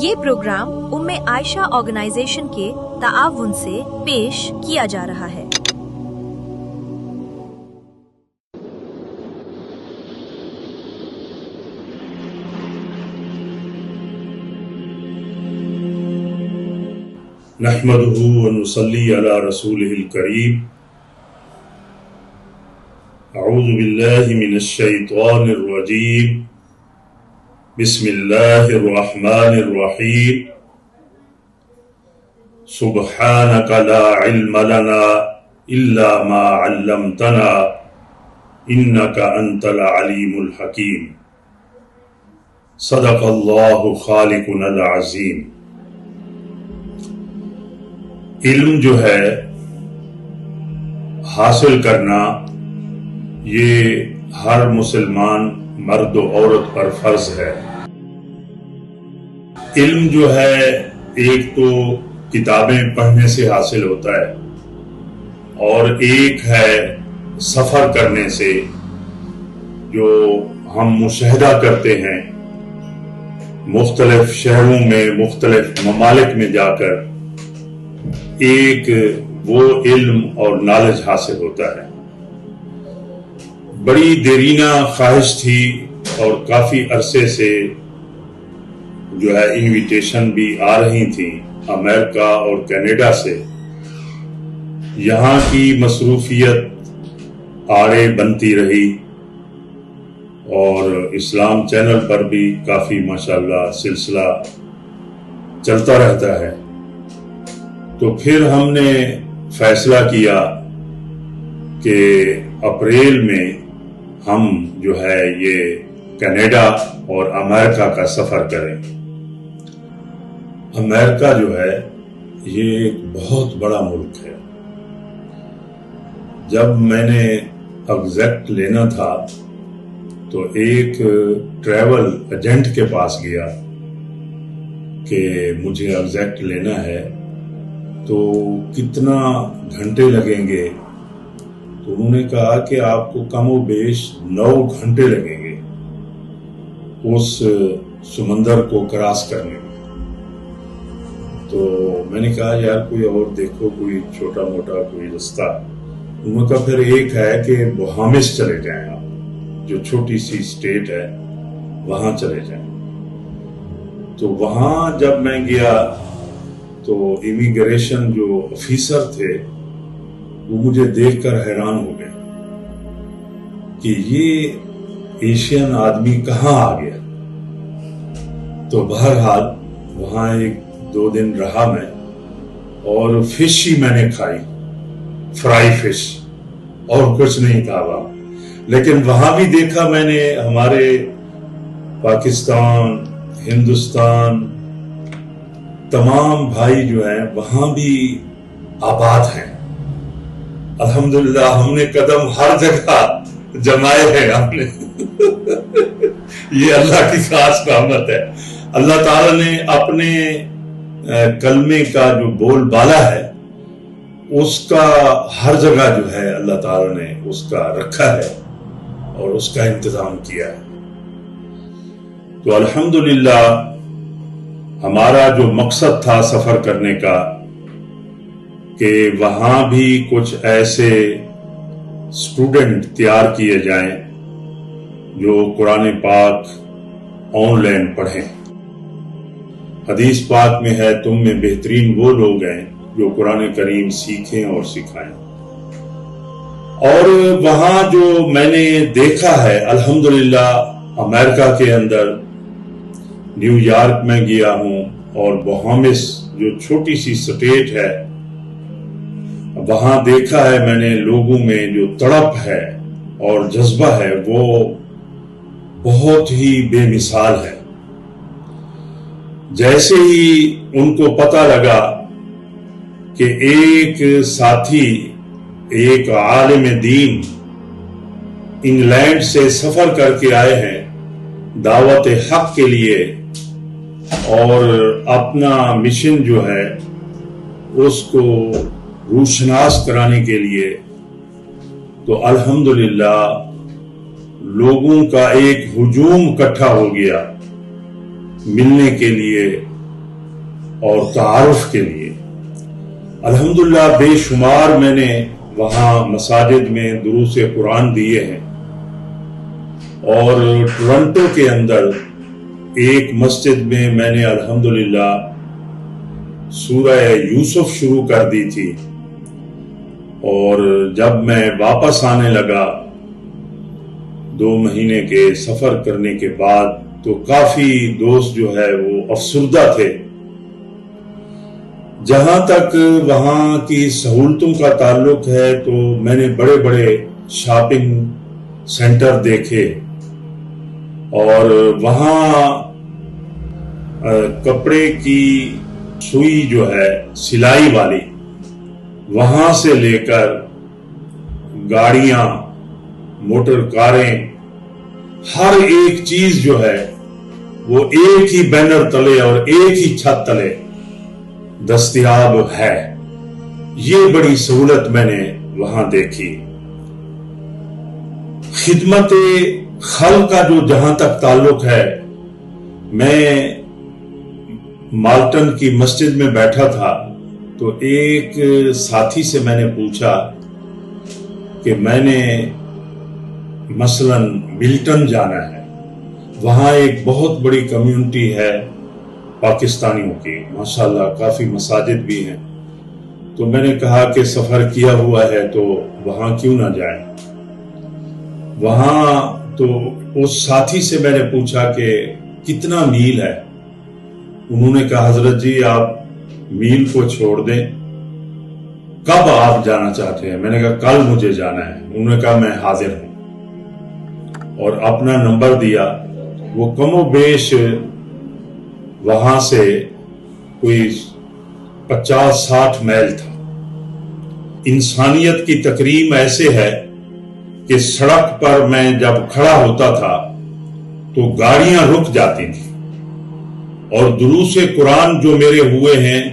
یہ پروگرام عائشہ آرگنائزیشن کے تعاون سے پیش کیا جا رہا ہے۔ نحمده ونصلي على رسوله الكريم اعوذ باللہ من الشیطان الرجیم بسم اللہ الرحمن الرحیم سبحانک لا علم لنا الا ما علمتنا انک انت العلیم الحکیم صدق اللہ خالقنا العظیم۔ علم جو ہے حاصل کرنا یہ ہر مسلمان مرد و عورت پر فرض ہے۔ علم جو ہے ایک تو کتابیں پڑھنے سے حاصل ہوتا ہے اور ایک ہے سفر کرنے سے، جو ہم مشاہدہ کرتے ہیں مختلف شہروں میں، مختلف ممالک میں جا کر ایک وہ علم اور نالج حاصل ہوتا ہے۔ بڑی دیرینہ خواہش تھی اور کافی عرصے سے جو ہے انویٹیشن بھی آ رہی تھی امریکہ اور کینیڈا سے۔ یہاں کی مصروفیت آڑے بنتی رہی اور اسلام چینل پر بھی کافی ماشاءاللہ سلسلہ چلتا رہتا ہے۔ تو پھر ہم نے فیصلہ کیا کہ اپریل میں ہم جو ہے یہ کینیڈا اور امریکہ کا سفر کریں۔ امریکہ جو ہے یہ ایک بہت بڑا ملک ہے۔ جب میں نے ایگزیکٹ لینا تھا تو ایک ٹریول ایجنٹ کے پاس گیا کہ مجھے ایگزیکٹ لینا ہے تو کتنا گھنٹے لگیں گے؟ تو انہوں نے کہا کہ آپ کو کم و بیش 9 گھنٹے لگیں گے اس سمندر کو کراس کرنے میں۔ تو میں نے کہا یار کوئی اور دیکھو، کوئی چھوٹا موٹا کوئی رستہ۔ انہوں نے کہا پھر ایک ہے کہ بہامس چلے جائیں آپ، جو چھوٹی سی اسٹیٹ ہے وہاں چلے جائیں۔ تو وہاں جب میں گیا تو امیگریشن جو آفیسر تھے وہ مجھے دیکھ کر حیران ہو گئے کہ یہ ایشین آدمی کہاں آ گیا۔ تو بہرحال وہاں 1-2 دن رہا میں، اور فش ہی میں نے کھائی، فرائی فش، اور کچھ نہیں تھا وہاں۔ لیکن وہاں بھی دیکھا میں نے ہمارے پاکستان، ہندوستان، تمام بھائی جو ہیں وہاں بھی آباد ہیں۔ الحمدللہ ہم نے قدم ہر جگہ جمائے ہیں ہم نے۔ یہ اللہ کی خاص رحمت ہے۔ اللہ تعالیٰ نے اپنے کلمے کا جو بول بالا ہے اس کا ہر جگہ جو ہے اللہ تعالیٰ نے اس کا رکھا ہے اور اس کا انتظام کیا ہے۔ تو الحمدللہ ہمارا جو مقصد تھا سفر کرنے کا کہ وہاں بھی کچھ ایسے اسٹوڈنٹ تیار کیے جائیں جو قرآن پاک آن لائن پڑھیں۔ حدیث پاک میں ہے تم میں بہترین وہ لوگ ہیں جو قرآن کریم سیکھیں اور سکھائیں۔ اور وہاں جو میں نے دیکھا ہے الحمدللہ امریکہ کے اندر نیو یارک میں گیا ہوں، اور بہامس جو چھوٹی سی سٹیٹ ہے وہاں دیکھا ہے میں نے لوگوں میں جو تڑپ ہے اور جذبہ ہے وہ بہت ہی بے مثال ہے۔ جیسے ہی ان کو پتہ لگا کہ ایک ساتھی، ایک عالم دین انگلینڈ سے سفر کر کے آئے ہیں دعوت حق کے لیے، اور اپنا مشن جو ہے اس کو روشناس کرانے کے لیے، تو الحمدللہ لوگوں کا ایک ہجوم اکٹھا ہو گیا ملنے کے لیے اور تعارف کے لیے۔ الحمدللہ بے شمار میں نے وہاں مساجد میں دروس قرآن دیے ہیں، اور ٹورنٹو کے اندر ایک مسجد میں نے الحمدللہ سورہ یوسف شروع کر دی تھی، اور جب میں واپس آنے لگا 2 مہینے کے سفر کرنے کے بعد تو کافی دوست جو ہے وہ افسردہ تھے۔ جہاں تک وہاں کی سہولتوں کا تعلق ہے تو میں نے بڑے بڑے شاپنگ سینٹر دیکھے، اور وہاں کپڑے کی سوئی جو ہے سلائی والی، وہاں سے لے کر گاڑیاں، موٹر کاریں، ہر ایک چیز جو ہے وہ ایک ہی بینر تلے اور ایک ہی چھت تلے دستیاب ہے۔ یہ بڑی سہولت میں نے وہاں دیکھی۔ خدمت خلق کا جو جہاں تک تعلق ہے، میں مالٹن کی مسجد میں بیٹھا تھا تو ایک ساتھی سے میں نے پوچھا کہ میں نے مثلاً ملٹن جانا ہے، وہاں ایک بہت بڑی کمیونٹی ہے پاکستانیوں کی، ماشاءاللہ کافی مساجد بھی ہیں، تو میں نے کہا کہ سفر کیا ہوا ہے تو وہاں کیوں نہ جائیں۔ وہاں تو اس ساتھی سے میں نے پوچھا کہ کتنا میل ہے؟ انہوں نے کہا حضرت جی آپ میل کو چھوڑ دیں، کب آپ جانا چاہتے ہیں؟ میں نے کہا کل مجھے جانا ہے۔ انہوں نے کہا میں حاضر ہوں، اور اپنا نمبر دیا۔ وہ کم و بیش وہاں سے کوئی 50-60 میل تھا۔ انسانیت کی تکریم ایسے ہے کہ سڑک پر میں جب کھڑا ہوتا تھا تو گاڑیاں رک جاتی تھیں، اور دروس قرآن جو میرے ہوئے ہیں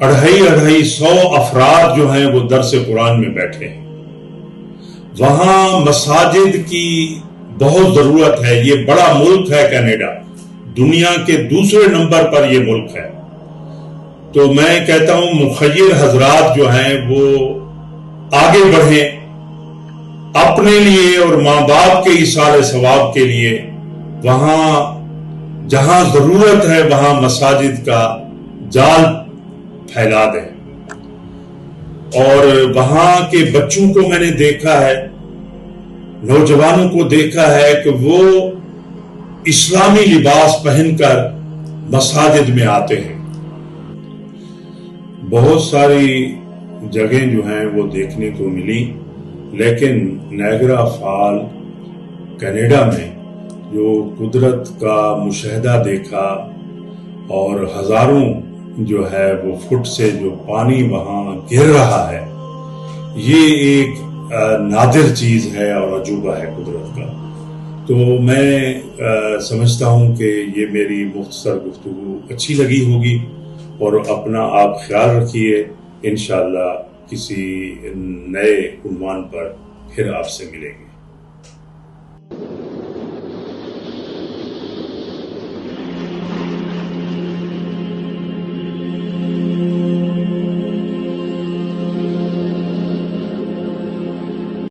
250 افراد جو ہیں وہ درس قرآن میں بیٹھے ہیں۔ وہاں مساجد کی بہت ضرورت ہے۔ یہ بڑا ملک ہے کینیڈا، دنیا کے دوسرے نمبر پر یہ ملک ہے۔ تو میں کہتا ہوں مخیر حضرات جو ہیں وہ آگے بڑھیں، اپنے لیے اور ماں باپ کے ایصال ثواب کے لیے وہاں جہاں ضرورت ہے وہاں مساجد کا جال پھیلا دیں۔ اور وہاں کے بچوں کو میں نے دیکھا ہے، نوجوانوں کو دیکھا ہے کہ وہ اسلامی لباس پہن کر مساجد میں آتے ہیں۔ بہت ساری جگہیں جو ہیں وہ دیکھنے کو ملی، لیکن نائگرا فال کینیڈا میں جو قدرت کا مشاہدہ دیکھا، اور ہزاروں جو ہے وہ فٹ سے جو پانی وہاں گر رہا ہے، یہ ایک نادر چیز ہے اور عجوبہ ہے قدرت کا۔ تو میں سمجھتا ہوں کہ یہ میری مختصر گفتگو اچھی لگی ہوگی، اور اپنا آپ خیال رکھیے۔ انشاءاللہ کسی نئے عنوان پر پھر آپ سے ملیں گے۔